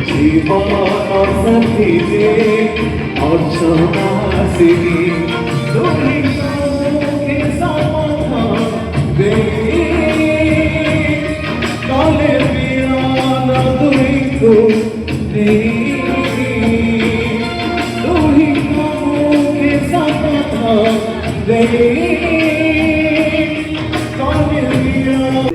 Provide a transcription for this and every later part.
জীবন সাথীতে অর্চনাসিনী তুমি তোকে সমাধান দে কালে বিরান তুই তো নেই তুমি তোকে সমাধান দে কালে বিরান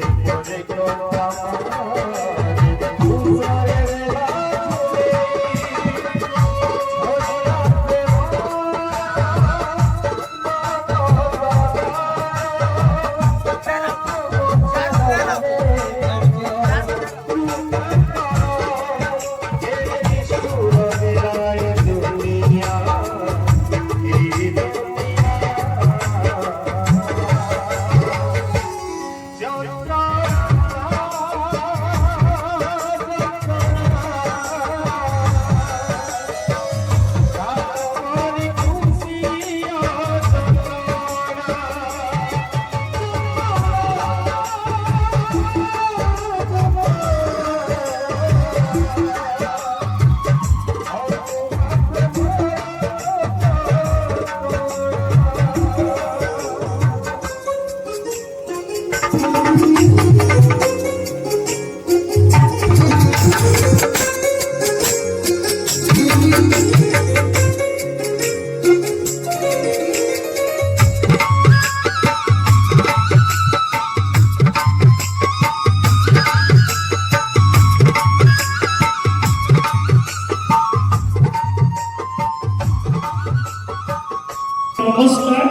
নমস্কার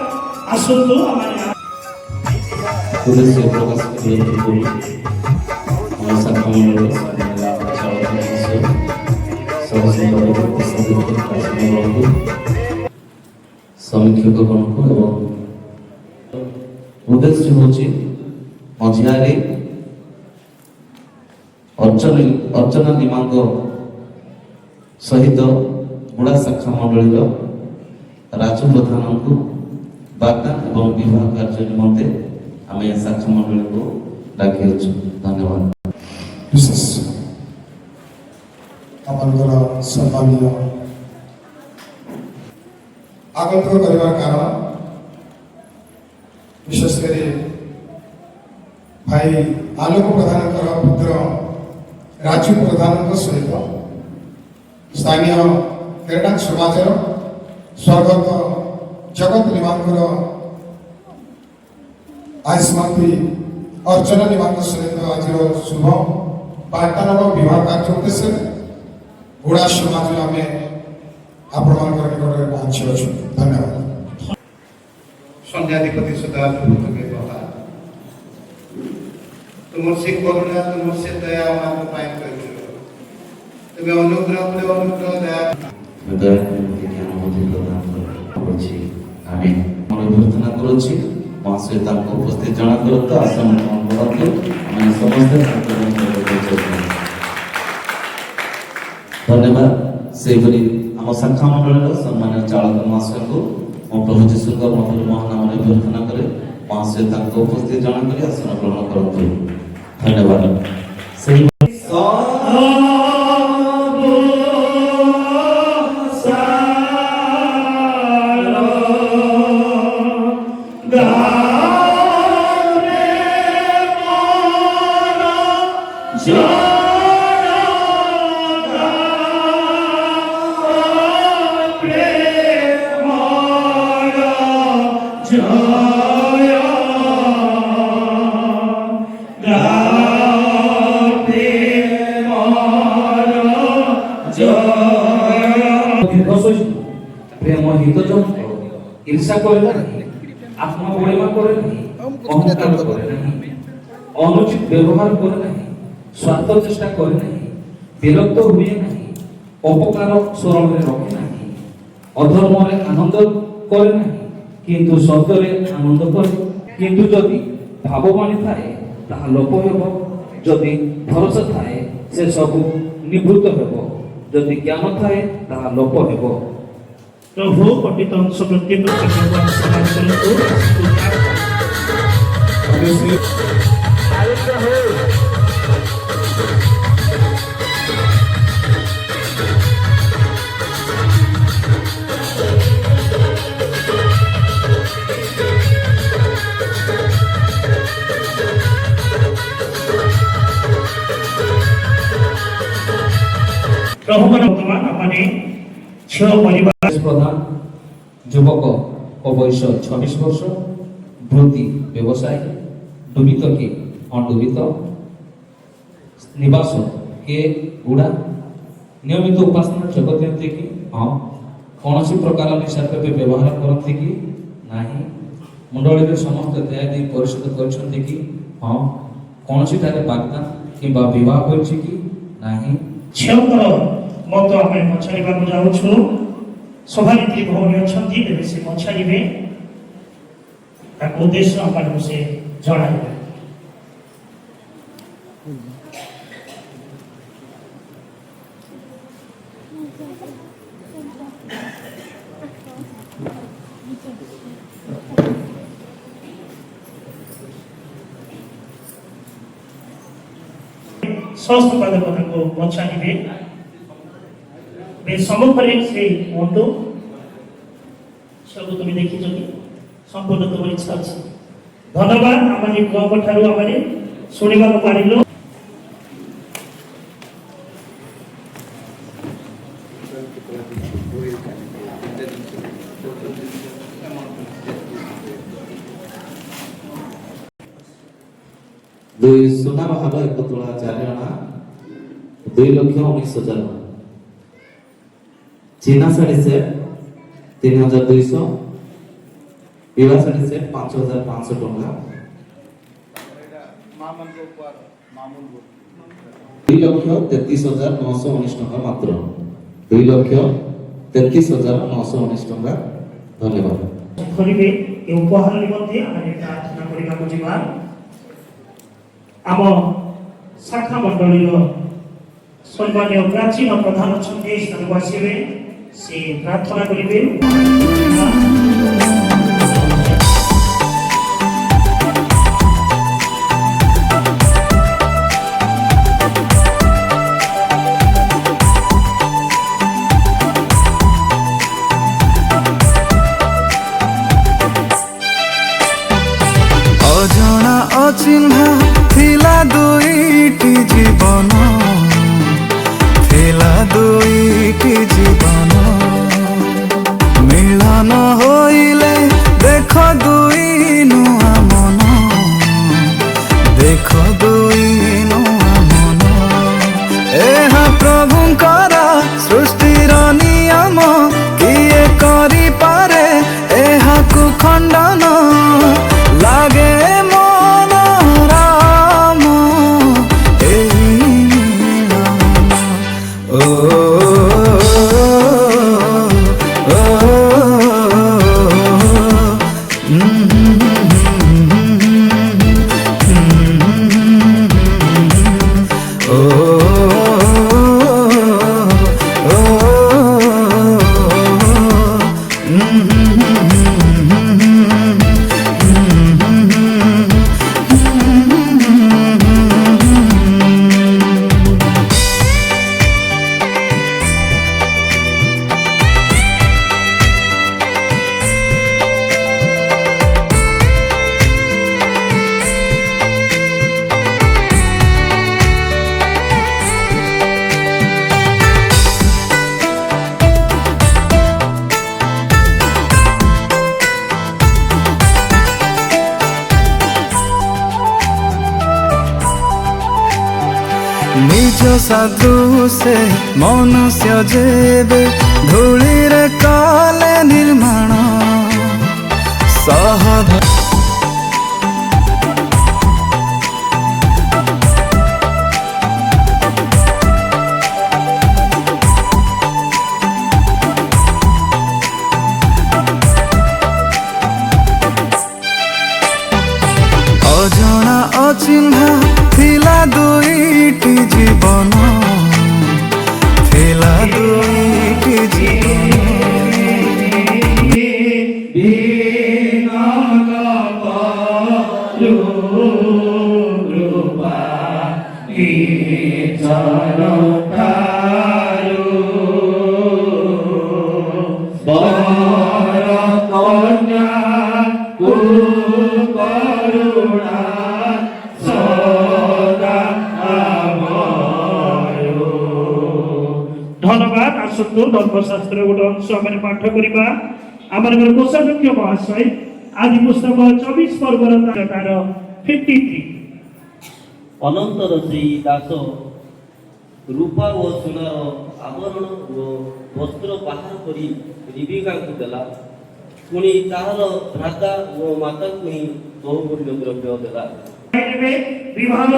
আসল আমার तुलसी प्रकाश करी हमारा कमल समीक्षक उद्देश्य हूँ मझियारे अर्चना निमांग सहित गुड़ा शाखा मंडल राजू प्रधान को बागदान और विवाह कार्य निमंते आम शाखा मंडल को डाकी धन्यवाद। विशेष सम्मानीय आगंतुक करने कारण विशेषकर भाई आलोक प्रधान पुत्र राजू प्रधान सहित स्थानीय क्रीड़ा समाज स्वर्गत जगत निमांकर आयुष्मती अर्चना निमांक सहित आज शुभ वार्तालाप विवाह कार्य उद्देश्य गुड़ा समाज आम आपण निकट पहुंची अच्छु। धन्यवाद। संध्याधिपति सुधा तुम्हें कथा तुम से करुणा तुम से दया तुम्हें अनुग्रह अनुग्रह दया प्रार्थना करुच्ची महाशय उपस्थित जना करते आसन धन्यवाद से आम शाखा मंडल सम्मानित चालक महाशय को प्रभु जीशुकर मधुर महानाम प्रार्थना करे महाशय उपस्थित जना कर आसन ग्रहण करते धन्यवाद। प्रेम हित ईर्षा करे आत्मा बड़िमा करे अहंकार करे अनुचित व्यवहार करे स्वार्थ चेष्टा करे विरक्त हुए अपकार स्मरण में रखे अधर्म आनंद करे किंतु सत्य आनंद करे किंतु जदि भाववाणी थाए ताहा लोप हेब जदि भरोसा थाए से सब निवृत्त हेब जदि ज्ञान थाए ताहा लोप हेब। प्रभु पठित अंश प्रत्येक ପ୍ରଭୁଙ୍କର ବର୍ତ୍ତମାନ ଆମମାନେ ଝିଅ ପରିବାର প্রধান যুবক ও বয়স 26 বর্ষ বৃত্তি ব্যবসায় ডুবিত কি অডুবিত নিবাস কে গুড়া নিয়মিত উপাসনা যোগ দিଅନ୍ତି କି ହଁ କୌଣସି ପ୍ରକାର ନିଶାଦ୍ରବ୍ୟ ବ୍ୟବହାର କରନ୍ତି କି ନାହିଁ ମଣ୍ଡଳୀରେ ସମସ୍ତ ଦେୟ ଦେଇ ପରିଶୋଧ କରିଛନ୍ତି କି ହଁ କୌଣସିଠାରେ ବାଗଦାନ କିମ୍ବା ବିବାହ ହୋଇଛି କି ନାହିଁ ଝିଅଙ୍କର ମତ ଆମେ ପଚାରିବାକୁ ଯାଉଛୁ ସଭାନେତ୍ରୀ ଭଉଣୀ ଅଛନ୍ତି ତେବେ ସେ ପଚାରିବେ ତାଙ୍କ ଉଦ୍ଦେଶ୍ୟ ଆମମାନଙ୍କୁ ସେ ଜଣାଇବେ ସଂସ୍ଥାପକ ତାଙ୍କୁ ପଚାରିବେ ସମ୍ମୁଖରେ ସେ କୁହନ୍ତୁ ସବୁ ତୁମେ ଦେଖିଛ କି ସମ୍ପୂର୍ଣ୍ଣ ତୁମର ଇଚ୍ଛା ଅଛି ଧନ୍ୟବାଦ ଆମେ ପୁଅଙ୍କ ଠାରୁ ଆମେ ଶୁଣିବାକୁ ପାରିଲୁ ଦୁଇ ସୁନାର ହାର 1 ତୋଳା 4 ଅଣା 2,19,000 ଚୀନା ଶାଢ଼ୀ ସେଟ୍ 3,200 ବିବାହ ଶାଢ଼ୀ ସେଟ୍ 5,500 ଟଙ୍କା 2,33,919 ଟଙ୍କା ମାତ୍ର 2,33,919 ଟଙ୍କା ଧନ୍ୟବାଦ କରିବେ ଏ ଉପହାର ନିମନ୍ତେ ଆମେ ପ୍ରାର୍ଥନା କରିବାକୁ ଯିବା ଆମ ଶାଖା ମଣ୍ଡଳୀର ସମ୍ମାନୀୟ ପ୍ରାଚୀନ ପ୍ରଧାନ ଅଛନ୍ତି ସ୍ଥାନକୁ ଆସିବେ ସେ ପ୍ରାର୍ଥନା କରିବେ ଅଜଣା ଅଚିହ୍ନା ଥିଲା ଦୁଇଟି ଜୀବନ ଥିଲା ଦୁଇଟି ଜୀବନ ମିଳନ ହୋଇଲେ ଦେଖ ଦୁଇ ନୂଆ ମନ ଦେଖ ଦୁଇ ନୂଆ ମନ ଏହା ପ୍ରଭୁଙ୍କର ସୃଷ୍ଟିର ନିୟମ କିଏ କରିପାରେ ଏହାକୁ ଖଣ୍ଡନ ଲାଗେ ମନ ରାମ ଏହି ମିଳନ ଓ নিজ সাধু সে মনুষ্য যেবে ধূলিরে কালে নির্মাণ সহধ অজনা অচিহ্না ଥିଲା দুইটি জীবন ଥିଲା দুইটি জীবন ଆସନ୍ତୁ ଧର୍ମଶାସ୍ତ୍ର ଗୋଟେ ଅଂଶ ଆମେ ପାଠ କରିବା। ଆମର କୋଷାଧ୍ୟକ୍ଷ ମହାଶୟ ଆଦି ପୁସ୍ତକ 24 ପର୍ବର ତାର 53। ଅନନ୍ତର ସେଇ ଦାସ ରୂପା ଓ ସୁନାର ଆବରଣ ଓ ବସ୍ତ୍ର ବାହାର କରି ରିବିକାଙ୍କୁ ଦେଲା। ପୁଣି ତାହାର ଭ୍ରାତା ଓ ମାତାକୁ ହିଁ ବହୁମୂଲ୍ୟ ଦ୍ରବ୍ୟ ଦେଲା। ନେବେ ବିବାହର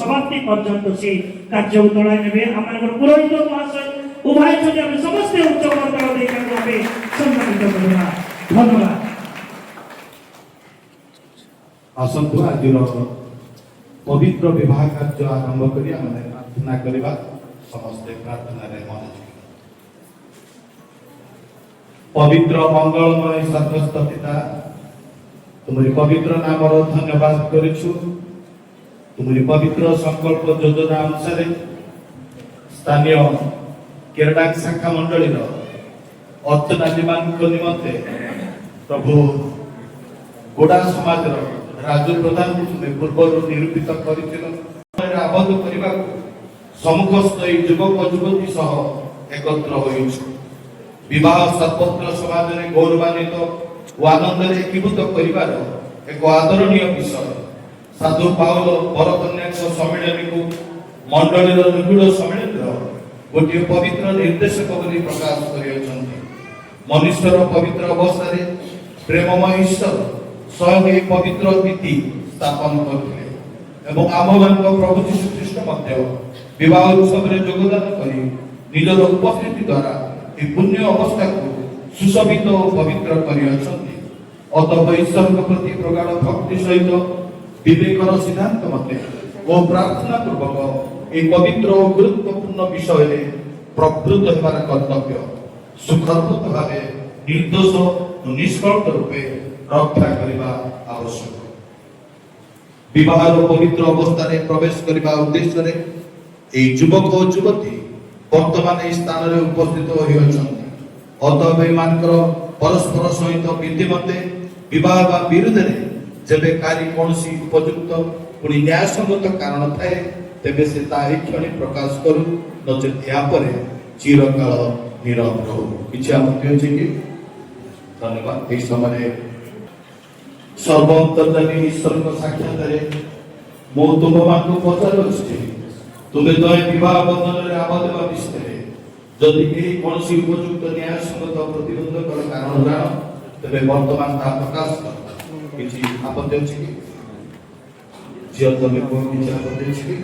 ସମାପ୍ତି ପର୍ଯ୍ୟନ୍ତ ସେ କାର୍ଯ୍ୟକୁ ତଳାଇ ନେବେ। ଆମର ପୁରୋହିତ ମହାଶୟ ଉଭୟ ଯଦି ଆମେ ସମସ୍ତେ ଉଚ୍ଚ ବର୍ତ୍ତମାନ ଦେଇ ତାଙ୍କୁ ଆମେ ସମ୍ମାନିତ କରିବା। ଧନ୍ୟବାଦ। ଆସନ୍ତୁ ଆଜିର ପବିତ୍ର ବିବାହ କାର୍ଯ୍ୟ ଆରମ୍ଭ କରି ଆମେ ପ୍ରାର୍ଥନା କରିବା। ସମସ୍ତେ ପ୍ରାର୍ଥନାରେ ମନୋଯୋଗୀ। ପବିତ୍ର ମଙ୍ଗଳମୟ ସର୍ବସ୍ତ ପିତା, ତୁମରି ପବିତ୍ର ନାମର ଧନ୍ୟବାଦ କରିଛୁ। ତୁମରି ପବିତ୍ର ସଂକଳ୍ପ ଯୋଜନା ଅନୁସାରେ ସ୍ଥାନୀୟ କେରଡାକ ଶାଖା ମଣ୍ଡଳୀର ଅର୍ଚ୍ଚନାଜୀମାନଙ୍କ ନିମନ୍ତେ ପ୍ରଭୁ ଗୋଡା ସମାଜର ରାଜୁ ପ୍ରଧାନଙ୍କୁ ତୁମେ ପୂର୍ବରୁ ନିରୂପିତ କରିଥିଲ। ଆବଦ୍ଧ କରିବାକୁ ସମ୍ମୁଖସ୍ଥ ଏହି ଯୁବକ ଯୁବତୀ ସହ ଏକତ୍ର ହୋଇଛୁ। ବିବାହ ସର୍ବତ୍ର ସମାଜରେ ଗୌରବାନ୍ୱିତ ଓ ଆନନ୍ଦରେ ଏକୀଭୂତ କରିବାର ଏକ ଆଦରଣୀୟ ବିଷୟ। ସାଧୁ ପାଉଲ ବରକନ୍ୟାଙ୍କ ସମ୍ମିଳନୀକୁ ମଣ୍ଡଳୀର ନିବିଡ଼ ସମ୍ମିଳନୀର ଗୋଟିଏ ପବିତ୍ର ନିର୍ଦ୍ଦେଶକ ବୋଲି ପ୍ରକାଶ କରିଅଛନ୍ତି। ମନୁଷ୍ୟର ପବିତ୍ର ଅବସ୍ଥାରେ ପ୍ରେମମୟ ଈଶ୍ୱର ସ୍ୱୟଂ ଏହି ପବିତ୍ର ବିଧି ସ୍ଥାପନ କରିଥିଲେ ଏବଂ ଆମମାନଙ୍କ ପ୍ରଭୁ ଯୀଶୁ ଖ୍ରୀଷ୍ଟ ମଧ୍ୟ ବିବାହ ଉତ୍ସବରେ ଯୋଗଦାନ କରି ନିଜର ଉପସ୍ଥିତି ଦ୍ୱାରା ଏହି ପୁଣ୍ୟ ଅବସ୍ଥାକୁ ସୁଶୋଭିତ ଓ ପବିତ୍ର କରିଅଛନ୍ତି। ଅତଃ ଈଶ୍ୱରଙ୍କ ପ୍ରତି ପ୍ରଗାଢ଼ ଭକ୍ତି ସହିତ ବିବେକର ସିଦ୍ଧାନ୍ତ ମତେ ଓ ପ୍ରାର୍ଥନା ପୂର୍ବକ ଏହି ପବିତ୍ର ଓ ଗୁରୁତ୍ୱପୂର୍ଣ୍ଣ ବିଷୟରେ ପ୍ରବୃତ୍ତ ହେବାର କର୍ତ୍ତବ୍ୟ ସୁଖର୍ବତ ଭାବେ ନିର୍ଦ୍ଦୋଷ ଓ ନିଷ୍କଳଙ୍କ ରୂପେ ରକ୍ଷା କରିବା ଆବଶ୍ୟକ। ବିବାହର ପବିତ୍ର ଅବସ୍ଥାରେ ପ୍ରବେଶ କରିବା ଉଦ୍ଦେଶ୍ୟରେ ଏହି ଯୁବକ ଓ ଯୁବତୀ ବର୍ତ୍ତମାନ ଏହି ସ୍ଥାନରେ ଉପସ୍ଥିତ ହୋଇଅଛନ୍ତି। ଅତଃ ଏମାନଙ୍କର ପରସ୍ପର ସହିତ ବିଧିମତେ ବିବାହ ବା ବିରୁଦ୍ଧରେ ଯେବେ କାରି କୌଣସି ଉପଯୁକ୍ତ ପୁଣି ନ୍ୟାୟସଙ୍ଗତ କାରଣ ଥାଏ ତେବେ ସେ ତାହା ଏହି କ୍ଷଣି ପ୍ରକାଶ କରୁ, ନଚେତ୍ ଏହାପରେ ଚିରକାଳ ନିରବ ରହୁ। କିଛି ଆପତ୍ତି ଅଛି କି? ଧନ୍ୟବାଦ। ଏହି ସମୟରେ ସର୍ବ ଅନ୍ତର୍ଯାମୀ ଈଶ୍ୱରଙ୍କ ସାକ୍ଷାତରେ ମୁଁ ତୁମମାନଙ୍କୁ ପଚାରୁଅଛି, ତୁମେ ଦ୍ୱୟ ବିବାହ ବନ୍ଧନରେ ଆବଦ୍ଧ ହେବା ବିଷୟରେ ଯଦି କେହି କୌଣସି ଉପଯୁକ୍ତ ନ୍ୟାୟସଙ୍ଗତ ପ୍ରତିବନ୍ଧକର କାରଣ ଜାଣ ତେବେ ବର୍ତ୍ତମାନ ତାହା ପ୍ରକାଶ କର। କିଛି ଆପତ୍ତି ଅଛି କି? ଝିଅ ତମେ କୁହ, କିଛି ଆପତ୍ତି ଅଛି କି?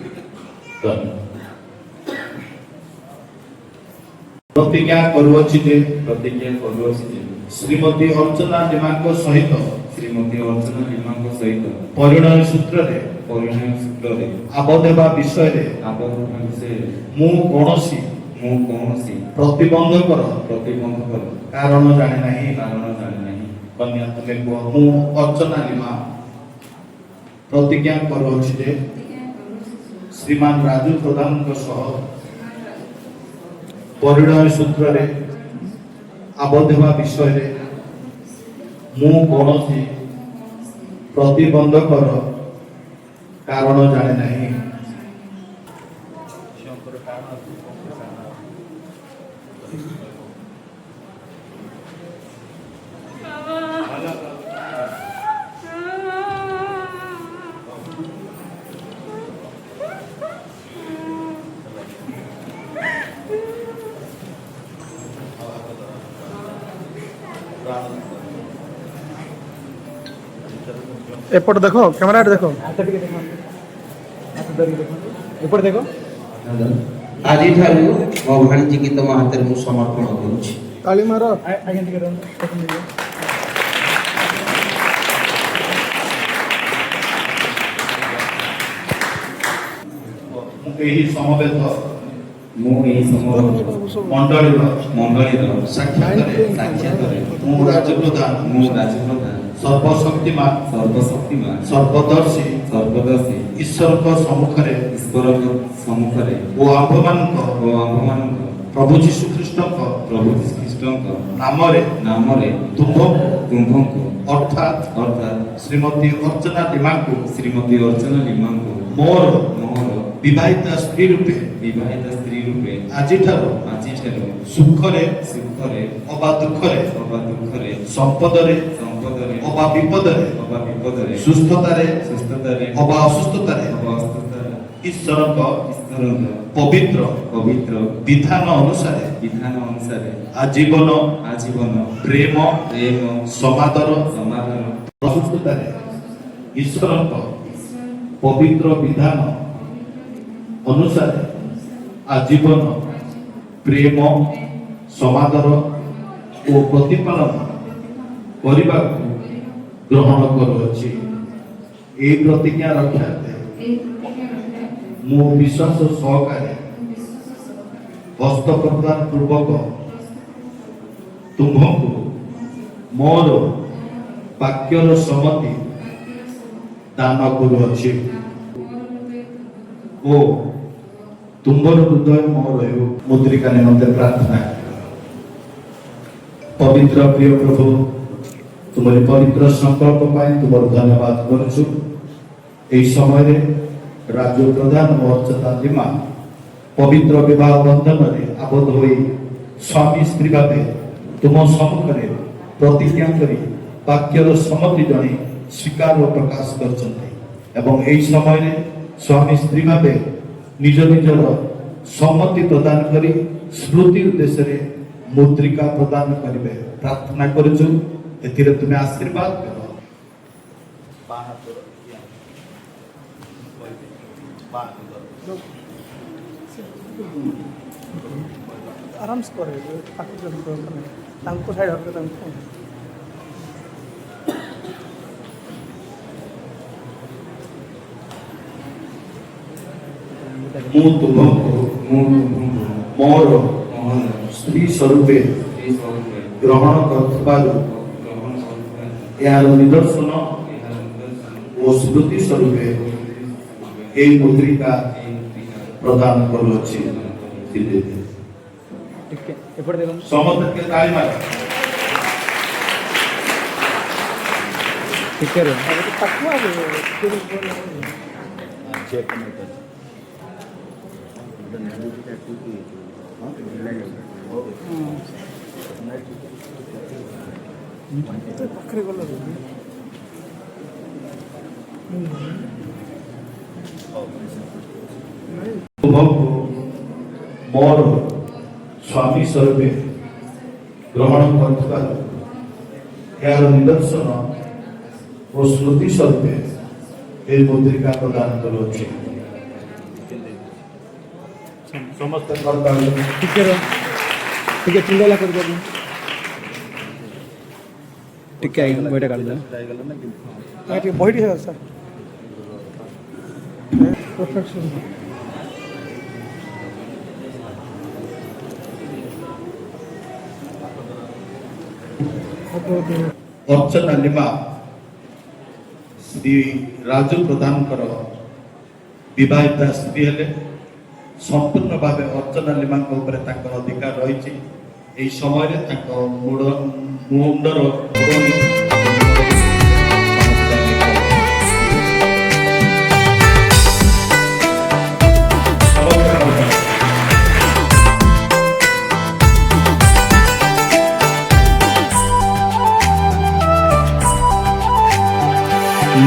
ପ୍ରତିଜ୍ଞା କରୁଅଛି ଯେ ଶ୍ରୀମତୀ ଅର୍ଚ୍ଚନା ନିମାଙ୍କ ସହିତ ପରିଣୟ ସୂତ୍ରରେ ଆବଦ୍ଧ ହେବା ବିଷୟରେ ମୁଁ କୌଣସି ପ୍ରତିବନ୍ଧକର କାରଣ ଜାଣେ ନାହିଁ। କନ୍ୟା ତୁମେ କୁହ। ମୁଁ ଅର୍ଚ୍ଚନା ନିମା ପ୍ରତିଜ୍ଞା କରୁଅଛି ଯେ ଶ୍ରୀମାନ ରାଜୁ ପ୍ରଧାନଙ୍କ ସହ ପରିଣୟ ସୂତ୍ରରେ ଆବଦ୍ଧ ହେବା ବିଷୟରେ ମୁଁ କୌଣସି ପ୍ରତିବନ୍ଧକର କାରଣ ଜାଣେ ନାହିଁ। एपट देखो कैमरा देखो ऊपर देखो ଆଜି ଠାରୁ ମୋ ଭାଣିଜୀକି ତମ ହାତରେ ମୁଁ ସମର୍ପଣ କରୁଛି। ताली मारो आगे टिके रहो ଏହି ସମବେତ ମଣ୍ଡଳୀର ସାକ୍ଷାତରେ ମୁଁ ରାଜପ୍ରଧାନ ସର୍ବଶକ୍ତିମାନ ସର୍ବଦର୍ଶୀ ଈଶ୍ୱରଙ୍କ ସମ୍ମୁଖରେ ଓ ଆମ୍ଭମାନଙ୍କ ପ୍ରଭୁ ଯୀଶୁ ଖ୍ରୀଷ୍ଟଙ୍କ ନାମରେ ତୁମ୍ଭଙ୍କୁ ଅର୍ଥାତ୍ ଶ୍ରୀମତୀ ଅର୍ଚ୍ଚନା ନିମାଙ୍କୁ ମୋର ବିବାହିତା ସ୍ତ୍ରୀ ରୂପେ ବିବାହିତ ସ୍ତ୍ରୀ ରୂପେ ଆଜିଠାରୁ ଆଜିଠାରୁ ସୁଖରେ ସୁଖରେ ଅବା ଦୁଃଖରେ ଅବା ଦୁଃଖରେ ସମ୍ପଦରେ ସମ୍ପଦରେ ଅବା ବିପଦରେ ଅବା ବିପଦରେ ସୁସ୍ଥତାରେ ସୁସ୍ଥତାରେ ଅବା ଅସୁସ୍ଥତାରେ ଅବା ଅସୁସ୍ଥତାରେ ଈଶ୍ୱରଙ୍କ ଈଶ୍ୱରଙ୍କ ପବିତ୍ର ପବିତ୍ର ବିଧାନ ଅନୁସାରେ ବିଧାନ ଅନୁସାରେ ଆଜୀବନ ଆଜୀବନ ପ୍ରେମ ପ୍ରେମ ସମାଦର ସମାଧାନ ଅସୁସ୍ଥତାରେ ଈଶ୍ୱରଙ୍କ ପବିତ୍ର ବିଧାନ ଅନୁସାରେ ଆଜୀବନ ପ୍ରେମ ସମାଦର ଓ ପ୍ରତିପାଳନ କରିବାକୁ ଗ୍ରହଣ କରୁଅଛି। ଏହି ପ୍ରତିଜ୍ଞା ରକ୍ଷାର୍ଥେ ମୁଁ ବିଶ୍ୱାସ ସହକାରେ ହସ୍ତ ପ୍ରଦାନ ପୂର୍ବକ ତୁମ୍ଭଙ୍କୁ ମୋର ବାକ୍ୟର ସମ୍ମତି ଦାନ କରୁଅଛି ଓ ତୁମ୍ଭର ହୃଦୟ ମୋର ହେଉ। ମୁଦ୍ରିକା ନିମନ୍ତେ ପ୍ରାର୍ଥନା। ପବିତ୍ର ପ୍ରିୟ ପ୍ରଭୁ, ତୁମରି ପବିତ୍ର ସଂକଳ୍ପ ପାଇଁ ତୁମର ଧନ୍ୟବାଦ କରୁଛୁ। ଏହି ସମୟରେ ରାଜ୍ୟ ପ୍ରଧାନ ଓ ଅର୍ଚ୍ଚତା ଦିମା ପବିତ୍ର ବିବାହ ବନ୍ଧନରେ ଆବଦ୍ଧ ହୋଇ ସ୍ୱାମୀ ସ୍ତ୍ରୀ ଭାବେ ତୁମ ସମ୍ମୁଖରେ ପ୍ରତିଜ୍ଞା କରି ବାକ୍ୟର ସମ୍ମତି ଜଣେଇ ସ୍ୱୀକାର ଓ ପ୍ରକାଶ କରିଛନ୍ତି ଏବଂ ଏହି ସମୟରେ ସ୍ୱାମୀ ସ୍ତ୍ରୀ ଭାବେ ନିଜ ନିଜର ସମ୍ମତି ପ୍ରଦାନ କରି ସ୍ମୃତି ଉଦ୍ଦେଶ୍ୟରେ ମୁଦ୍ରିକା ପ୍ରଦାନ କରିବେ ପ୍ରାର୍ଥନା କରୁଛୁ। ଏଥିରେ ତୁମେ ଆଶୀର୍ବାଦ କର। आराम से करे तांको साइड हटे तांको ମୁଁ ତୁମକୁ ମୋର ସ୍ତ୍ରୀ ସ୍ୱରୂପେ ଗ୍ରହଣ କରୁଥିବାରୁ ଏହାର ନିଦର୍ଶନ ଓ ସ୍ମୃତି ସ୍ୱରୂପେ ଏହି ମୁଦ୍ରିକା ପ୍ରଦାନ କରୁଅଛି। ठीक है एपटे देखो ସମସ୍ତେ ଟିକେ ତାଳି ମାର। ठीक है रे तकवा ପାଖରେ ଗଲା ତୁମକୁ ମୋର ସ୍ୱାମୀ ସ୍ୱରୂପେ ଗ୍ରହଣ କରୁଥିବାରୁ ଏହାର ନିଦର୍ଶନ ଓ ସ୍ମୃତି ସ୍ୱରୂପେ ଏହି ମୁଦ୍ରିକା ପ୍ରଦାନ କରୁଅଛି। ସମସ୍ତେ ठीक है चिंगाला कर दो ठीक है बैठे कर दो ठीक बैठ है सर परफेक्शन ଅର୍ଚ୍ଚନା ଲିମା ଶ୍ରୀ ରାଜୁ ପ୍ରଧାନଙ୍କର ବିବାହିତା ସ୍ତ୍ରୀ ହେଲେ ସମ୍ପୂର୍ଣ୍ଣ ଭାବେ ଅର୍ଚ୍ଚନା ଲିମାଙ୍କ ଉପରେ ତାଙ୍କର ଅଧିକାର ରହିଛି। ଏହି ସମୟରେ ତାଙ୍କ ମୁଣ୍ଡର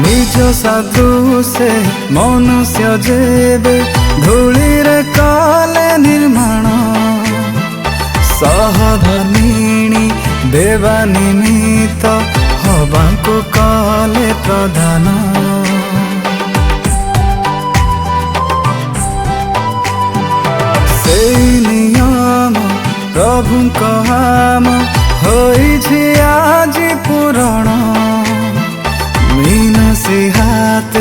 নিজ সাধু সে মনুষ্য যেবে ধূলিরে কালে নির্মাণ সহধর্মিণী দেবা নিমিত্ত হবাଙ୍କୁ কালে প্রধান সেই নিয়ম প্রভুଙ୍କ হাম ହୋଇଛି ଆଜି ପୂରଣ मीनसी हाथ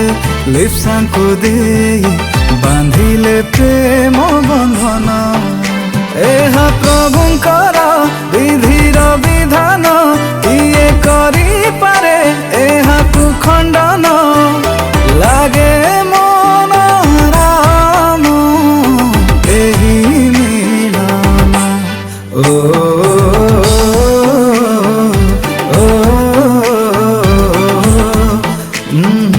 लिप्साଙ୍କୁ ଦେଇ ବାନ୍ଧିଲେ ପ୍ରେମ ବନ୍ଧନ ଏହା ପ୍ରଭୁଙ୍କର ବିଧିର ବିଧାନ କିଏ କରିପାରେ ଏହାକୁ ଖଣ୍ଡନ ଲାଗେ ମନ ରାମ ଏହି ମିଳନ ଓ Mm-hmm.